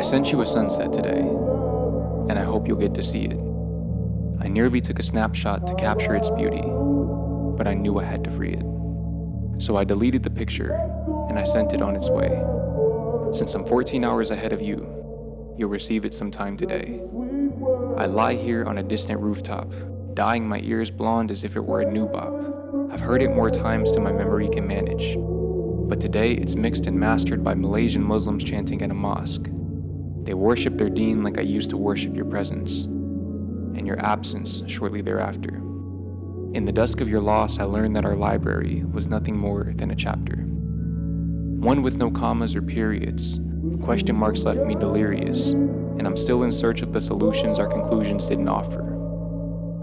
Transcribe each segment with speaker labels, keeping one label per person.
Speaker 1: sent you a sunset today, and I hope you'll get to see it. I nearly took a snapshot to capture its beauty, but I knew I had to free it. So I deleted the picture, and I sent it on its way. Since I'm 14 hours ahead of you, you'll receive it sometime today. I lie here on a distant rooftop, dyeing my ears blonde as if it were a new bop. I've heard it more times than my memory can manage. But today it's mixed and mastered by Malaysian Muslims chanting at a mosque. They worship their Deen like I used to worship your presence, and your absence shortly thereafter. In the dusk of your loss, I learned that our library was nothing more than a chapter. One with no commas or periods. Question marks left me delirious, and I'm still in search of the solutions our conclusions didn't offer.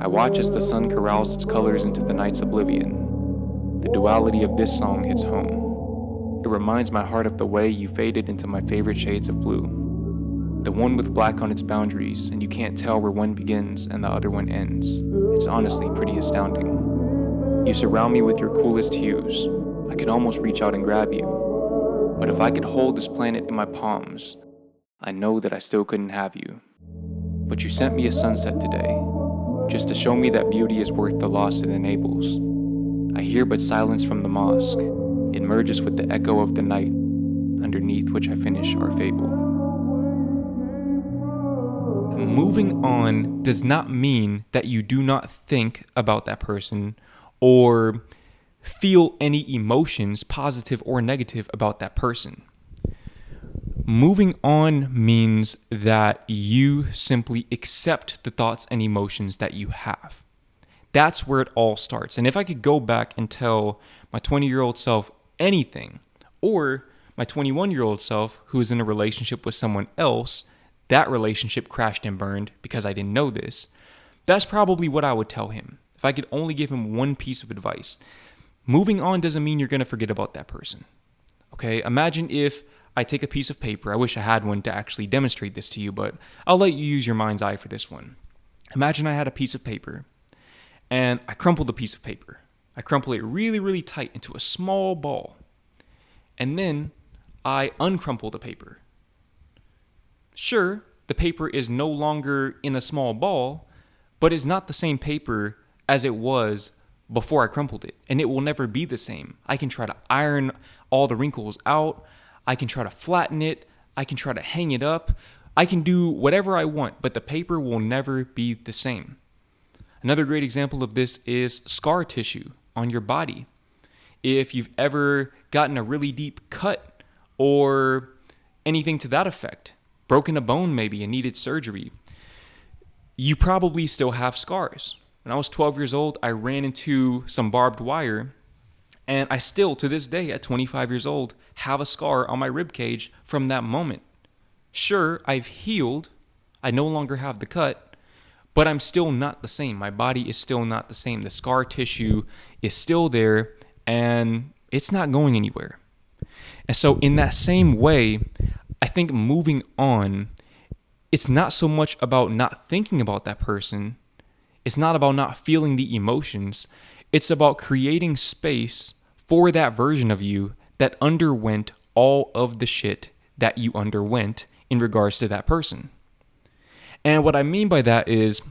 Speaker 1: I watch as the sun corrals its colors into the night's oblivion. The duality of this song hits home. It reminds my heart of the way you faded into my favorite shades of blue. The one with black on its boundaries, and you can't tell where one begins and the other one ends. It's honestly pretty astounding. You surround me with your coolest hues. I could almost reach out and grab you. But if I could hold this planet in my palms, I know that I still couldn't have you. But you sent me a sunset today, just to show me that beauty is worth the loss it enables. I hear but silence from the mosque. It merges with the echo of the night, underneath which I finish our fable.
Speaker 2: Moving on does not mean that you do not think about that person or feel any emotions, positive or negative, about that person. Moving on means that you simply accept the thoughts and emotions that you have. That's where it all starts. And if I could go back and tell my 20-year-old self anything, or my 21-year-old self who is in a relationship with someone else, that relationship crashed and burned because I didn't know this, that's probably what I would tell him. If I could only give him one piece of advice. Moving on doesn't mean you're going to forget about that person. Okay? Imagine if I take a piece of paper. I wish I had one to actually demonstrate this to you, but I'll let you use your mind's eye for this one. Imagine I had a piece of paper and I crumple the piece of paper. I crumple it really, really tight into a small ball. And then I uncrumple the paper. Sure, the paper is no longer in a small ball, but it's not the same paper as it was before I crumpled it, and it will never be the same. I can try to iron all the wrinkles out. I can try to flatten it. I can try to hang it up. I can do whatever I want, but the paper will never be the same. Another great example of this is scar tissue on your body. If you've ever gotten a really deep cut or anything to that effect, broken a bone maybe and needed surgery, you probably still have scars. When I was 12 years old, I ran into some barbed wire, and I still, to this day, at 25 years old, have a scar on my rib cage from that moment. Sure, I've healed. I no longer have the cut, but I'm still not the same. My body is still not the same. The scar tissue is still there, and it's not going anywhere. And so in that same way, I think moving on, it's not so much about not thinking about that person. It's not about not feeling the emotions. It's about creating space for that version of you that underwent all of the shit that you underwent in regards to that person. And what I mean by that is,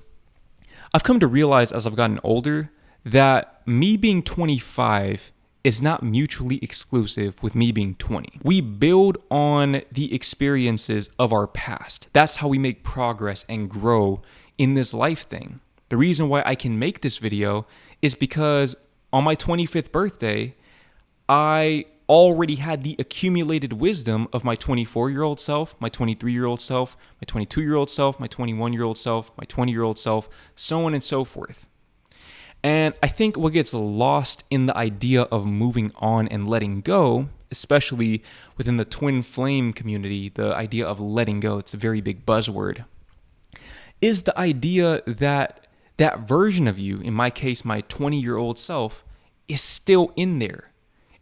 Speaker 2: I've come to realize as I've gotten older that me being 25 is not mutually exclusive with me being 20. We build on the experiences of our past. That's how we make progress and grow in this life thing. The reason why I can make this video is because on my 25th birthday, I already had the accumulated wisdom of my 24-year-old self, my 23-year-old self, my 22-year-old self, my 21-year-old self, my 20-year-old self, so on and so forth. And I think what gets lost in the idea of moving on and letting go, especially within the twin flame community, the idea of letting go, it's a very big buzzword, is the idea that that version of you, in my case, my 20-year-old self, is still in there.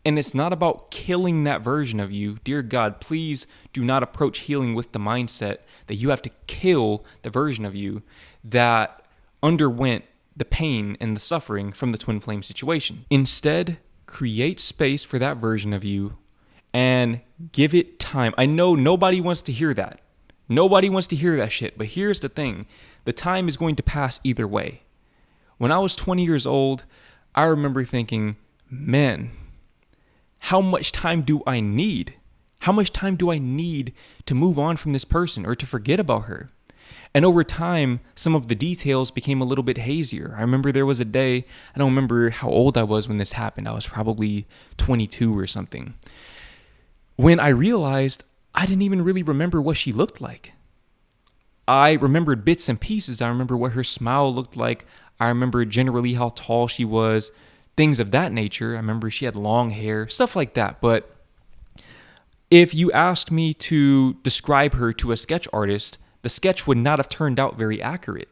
Speaker 2: And it's not about killing that version of you. Dear God, please do not approach healing with the mindset that you have to kill the version of you that underwent the pain and the suffering from the twin flame situation. Instead, create space for that version of you and give it time. I know nobody wants to hear that. Nobody wants to hear that shit. But here's the thing. The time is going to pass either way. When I was 20 years old, I remember thinking, man, how much time do I need? How much time do I need to move on from this person or to forget about her? And over time, some of the details became a little bit hazier. I remember there was a day, I don't remember how old I was when this happened. I was probably 22 or something. When I realized I didn't even really remember what she looked like. I remembered bits and pieces. I remember what her smile looked like. I remember generally how tall she was, things of that nature. I remember she had long hair, stuff like that. But if you asked me to describe her to a sketch artist, the sketch would not have turned out very accurate.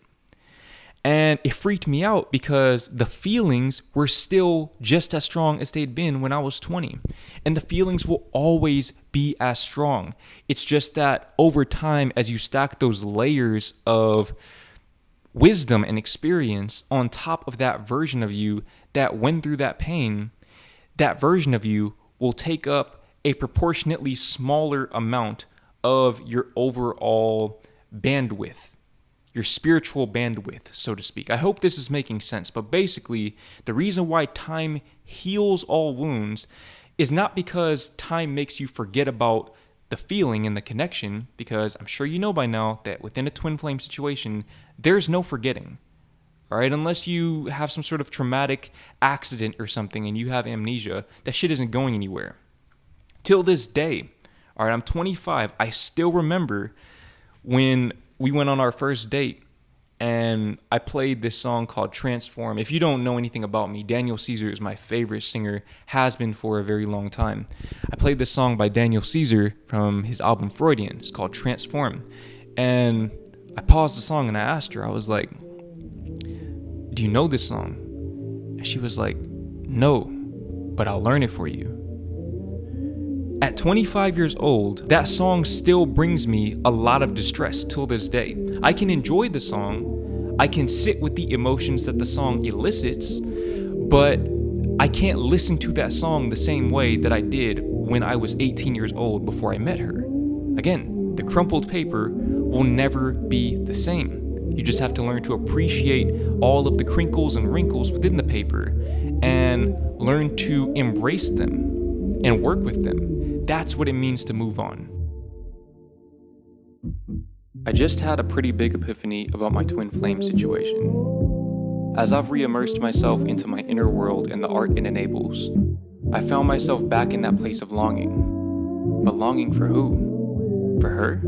Speaker 2: And it freaked me out because the feelings were still just as strong as they'd been when I was 20. And the feelings will always be as strong. It's just that over time, as you stack those layers of wisdom and experience on top of that version of you that went through that pain, that version of you will take up a proportionately smaller amount of your overall bandwidth. Your spiritual bandwidth, so to speak. I hope this is making sense, but basically, the reason why time heals all wounds is not because time makes you forget about the feeling and the connection, because I'm sure you know by now that within a twin flame situation, there's no forgetting, all right? Unless you have some sort of traumatic accident or something and you have amnesia, that shit isn't going anywhere. Till this day, all right, I'm 25, I still remember when we went on our first date and I played this song called Transform. If you don't know anything about me, Daniel Caesar is my favorite singer, has been for a very long time. I played this song by Daniel Caesar from his album Freudian. It's called Transform. And I paused the song and I asked her, I was like, do you know this song? And she was like, no, but I'll learn it for you. At 25 years old, that song still brings me a lot of distress till this day. I can enjoy the song, I can sit with the emotions that the song elicits, but I can't listen to that song the same way that I did when I was 18 years old before I met her. Again, the crumpled paper will never be the same. You just have to learn to appreciate all of the crinkles and wrinkles within the paper and learn to embrace them and work with them. That's what it means to move on.
Speaker 1: I just had a pretty big epiphany about my twin flame situation. As I've re-immersed myself into my inner world and the art it enables, I found myself back in that place of longing. But longing for who? For her?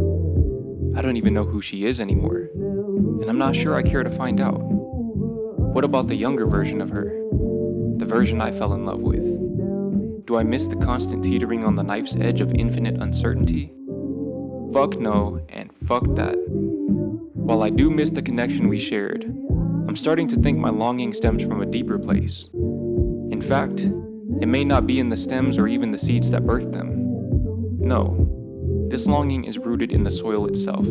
Speaker 1: I don't even know who she is anymore, and I'm not sure I care to find out. What about the younger version of her? The version I fell in love with? Do I miss the constant teetering on the knife's edge of infinite uncertainty? Fuck no, and fuck that. While I do miss the connection we shared, I'm starting to think my longing stems from a deeper place. In fact, it may not be in the stems or even the seeds that birthed them. No, this longing is rooted in the soil itself.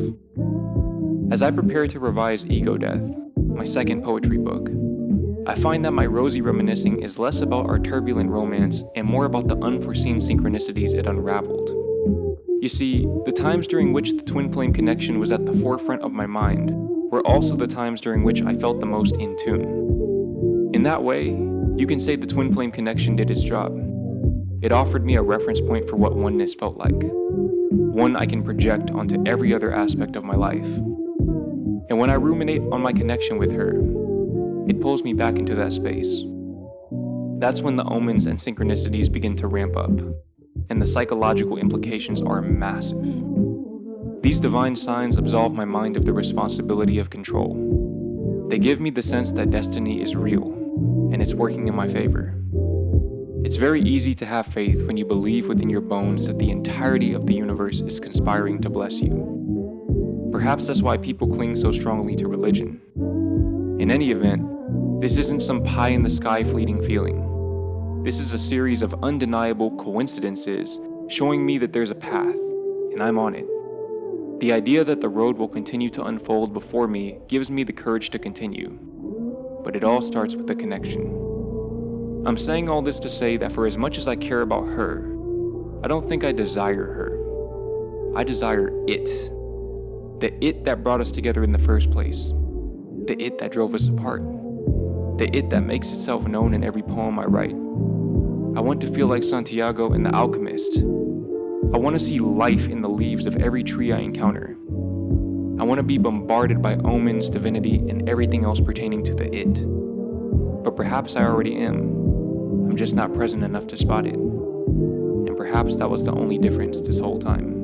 Speaker 1: As I prepare to revise Ego Death, my second poetry book, I find that my rosy reminiscing is less about our turbulent romance and more about the unforeseen synchronicities it unraveled. You see, the times during which the twin flame connection was at the forefront of my mind were also the times during which I felt the most in tune. In that way, you can say the twin flame connection did its job. It offered me a reference point for what oneness felt like, one I can project onto every other aspect of my life. And when I ruminate on my connection with her, it pulls me back into that space. That's when the omens and synchronicities begin to ramp up, and the psychological implications are massive. These divine signs absolve my mind of the responsibility of control. They give me the sense that destiny is real, and it's working in my favor. It's very easy to have faith when you believe within your bones that the entirety of the universe is conspiring to bless you. Perhaps that's why people cling so strongly to religion. In any event, this isn't some pie-in-the-sky fleeting feeling. This is a series of undeniable coincidences showing me that there's a path, and I'm on it. The idea that the road will continue to unfold before me gives me the courage to continue. But it all starts with the connection. I'm saying all this to say that for as much as I care about her, I don't think I desire her. I desire it. The it that brought us together in the first place. The it that drove us apart. The it that makes itself known in every poem I write. I want to feel like Santiago in The Alchemist. I want to see life in the leaves of every tree I encounter. I want to be bombarded by omens, divinity, and everything else pertaining to the it. But perhaps I already am. I'm just not present enough to spot it. And perhaps that was the only difference this whole time.